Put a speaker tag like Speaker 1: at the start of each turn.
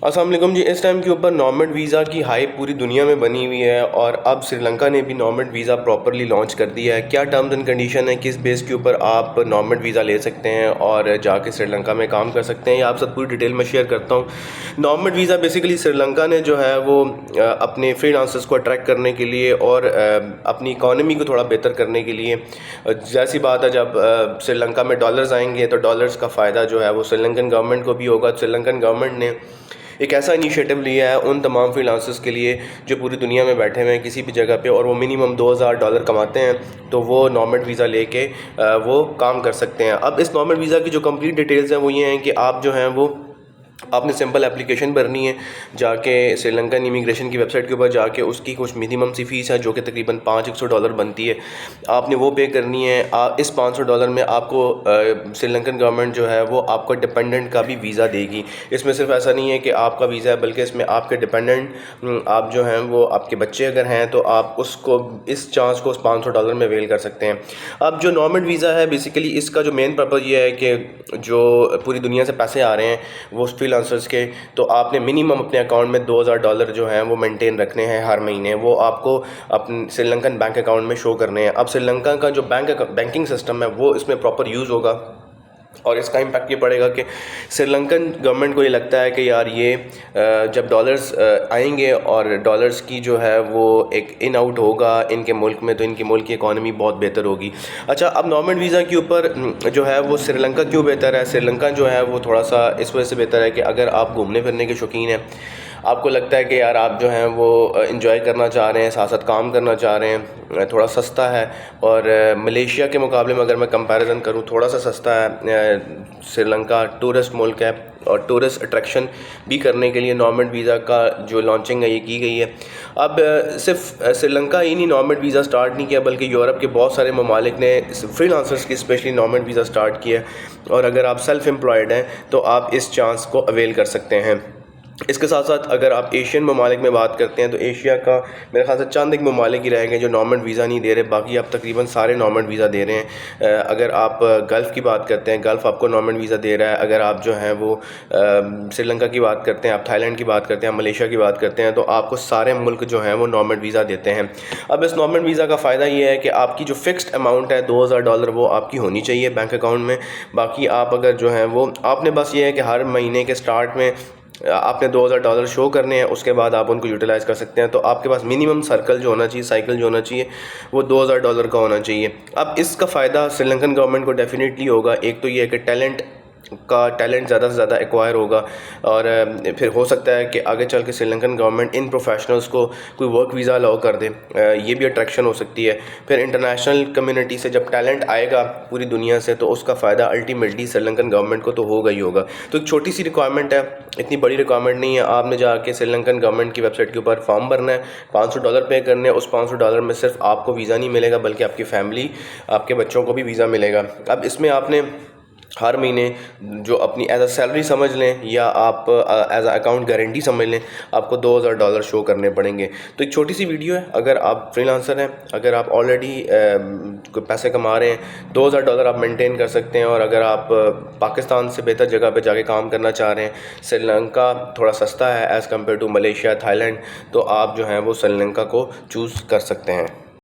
Speaker 1: السلام علیکم جی. اس ٹائم کے اوپر نارمڈ ویزا کی ہائپ پوری دنیا میں بنی ہوئی ہے اور اب سری لنکا نے بھی نارمڈ ویزا پراپرلی لانچ کر دیا ہے. کیا ٹرمز اینڈ کنڈیشن ہے, کس بیس کے اوپر آپ نارمڈ ویزا لے سکتے ہیں اور جا کے سری لنکا میں کام کر سکتے ہیں, یہ آپ سب پوری ڈیٹیل میں شیئر کرتا ہوں. نارمڈ ویزا بیسیکلی سری لنکا نے جو ہے وہ اپنے فری لانسرز کو اٹریکٹ کرنے کے لیے اور اپنی اکانومی کو تھوڑا بہتر کرنے کے لیے, جیسی بات ہے جب سری لنکا میں ڈالرز آئیں گے تو ڈالرز کا فائدہ جو ہے وہ سری لنکن گورنمنٹ کو بھی ہوگا. سری لنکن گورنمنٹ نے ایک ایسا انیشیٹو لیا ہے ان تمام فری لانسرز کے لیے جو پوری دنیا میں بیٹھے ہوئے ہیں کسی بھی جگہ پہ اور وہ منیمم $2000 کماتے ہیں, تو وہ نارمڈ ویزا لے کے وہ کام کر سکتے ہیں. اب اس نارمڈ ویزا کی جو کمپلیٹ ڈیٹیلز ہیں وہ یہ ہیں کہ آپ جو ہیں وہ آپ نے سمپل اپلیکیشن بھرنی ہے جا کے سری لنکن امیگریشن کی ویب سائٹ کے اوپر جا کے, اس کی کچھ منیمم سی فیس ہے جو کہ تقریباً $500 بنتی ہے, آپ نے وہ پے کرنی ہے. اس $500 میں آپ کو سری لنکن گورنمنٹ جو ہے وہ آپ کو ڈپینڈنٹ کا بھی ویزا دے گی. اس میں صرف ایسا نہیں ہے کہ آپ کا ویزا ہے بلکہ اس میں آپ کے ڈپینڈنٹ آپ جو ہیں وہ آپ کے بچے اگر ہیں تو آپ اس چانس کو اس $500 میں اویل کر سکتے ہیں. اب جو نارمڈ ویزا ہے بیسیکلی اس کا جو مین پرپز یہ ہے کہ جو پوری دنیا سے پیسے آ رہے ہیں وہ فری لانسرز کے, تو آپ نے منیمم اپنے اکاؤنٹ میں $2000 جو ہیں وہ مینٹین رکھنے ہیں ہر مہینے, وہ آپ کو اپنے سری لنکن بینک اکاؤنٹ میں شو کرنے ہیں. اب سری لنکا کا جو بینکنگ سسٹم ہے وہ اس میں پراپر یوز ہوگا اور اس کا امپیکٹ یہ پڑے گا کہ سری لنکن گورنمنٹ کو یہ لگتا ہے کہ یار یہ جب ڈالرز آئیں گے اور ڈالرز کی جو ہے وہ ایک ان آؤٹ ہوگا ان کے ملک میں, تو ان کے ملک کی اکانومی بہت بہتر ہوگی. اچھا, اب نارمڈ ویزا کے اوپر جو ہے وہ سری لنکا کیوں بہتر ہے؟ سری لنکا جو ہے وہ تھوڑا سا اس وجہ سے بہتر ہے کہ اگر آپ گھومنے پھرنے کے شوقین ہیں, آپ کو لگتا ہے کہ یار آپ جو ہیں وہ انجوائے کرنا چاہ رہے ہیں, ساتھ ساتھ کام کرنا چاہ رہے ہیں, تھوڑا سستا ہے. اور ملیشیا کے مقابلے میں اگر میں کمپیریزن کروں تھوڑا سا سستا ہے. سری لنکا ٹورسٹ ملک ہے اور ٹورسٹ اٹریکشن بھی کرنے کے لیے نارمڈ ویزا کا جو لانچنگ ہے یہ کی گئی ہے. اب صرف سری لنکا ہی نہیں نارمڈ ویزا سٹارٹ نہیں کیا بلکہ یورپ کے بہت سارے ممالک نے فری لانسرز کی اسپیشلی نارمڈ ویزا سٹارٹ کیا ہے, اور اگر آپ سیلف امپلائڈ ہیں تو آپ اس چانس کو اویل کر سکتے ہیں. اس کے ساتھ ساتھ اگر آپ ایشین ممالک میں بات کرتے ہیں تو ایشیا کا میرے خیال سے چند ایک ممالک ہی رہ گئے جو نارمڈ ویزا نہیں دے رہے, باقی آپ تقریباً سارے نارمڈ ویزا دے رہے ہیں. اگر آپ گلف کی بات کرتے ہیں گلف آپ کو نارمڈ ویزا دے رہا ہے. اگر آپ جو ہیں وہ سری لنکا کی بات کرتے ہیں, آپ تھائی لینڈ کی بات کرتے ہیں, ملیشیا کی بات کرتے ہیں, تو آپ کو سارے ملک جو ہیں وہ نارمڈ ویزا دیتے ہیں. اب اس نارمڈ ویزا کا فائدہ یہ ہے کہ آپ کی جو فکسڈ اماؤنٹ ہے $2000 وہ آپ کی ہونی چاہیے بینک اکاؤنٹ میں. باقی آپ اگر جو ہیں وہ آپ نے بس یہ ہے کہ ہر مہینے کے سٹارٹ میں آپ نے $2000 شو کرنے ہیں, اس کے بعد آپ ان کو یوٹیلائز کر سکتے ہیں. تو آپ کے پاس منیمم سرکل جو ہونا چاہیے, سائیکل جو ہونا چاہیے وہ $2000 کا ہونا چاہیے. اب اس کا فائدہ سری لنکن گورنمنٹ کو ڈیفینیٹلی ہوگا. ایک تو یہ ہے کہ ٹیلنٹ زیادہ سے زیادہ ایکوائر ہوگا, اور پھر ہو سکتا ہے کہ آگے چل کے سری لنکن گورنمنٹ ان پروفیشنلز کو کوئی ورک ویزا الاؤ کر دے, یہ بھی اٹریکشن ہو سکتی ہے. پھر انٹرنیشنل کمیونٹی سے جب ٹیلنٹ آئے گا پوری دنیا سے تو اس کا فائدہ الٹیمیٹلی سری لنکن گورنمنٹ کو تو ہوگا ہی ہوگا. تو ایک چھوٹی سی ریکوائرمنٹ ہے, اتنی بڑی ریکوائرمنٹ نہیں ہے. آپ نے جا کے سری لنکن گورنمنٹ کی ویب سائٹ کے اوپر فارم بھرنا ہے, $500 پے کرنے ہیں. اس $500 میں صرف آپ کو ویزا نہیں ملے گا بلکہ آپ کی فیملی, آپ کے بچوں کو بھی ویزا ملے گا. اب اس میں آپ نے ہر مہینے جو اپنی ایز اے سیلری سمجھ لیں یا آپ ایز اے اکاؤنٹ گارنٹی سمجھ لیں, آپ کو $2000 شو کرنے پڑیں گے. تو ایک چھوٹی سی ویڈیو ہے. اگر آپ فری لانسر ہیں, اگر آپ آلریڈی پیسے کما رہے ہیں, $2000 آپ مینٹین کر سکتے ہیں. اور اگر آپ پاکستان سے بہتر جگہ پہ جا کے کام کرنا چاہ رہے ہیں, سری لنکا تھوڑا سستا ہے as compare to Malaysia, Thailand, تو آپ جو ہیں وہ سری لنکا کو چوز کر سکتے ہیں.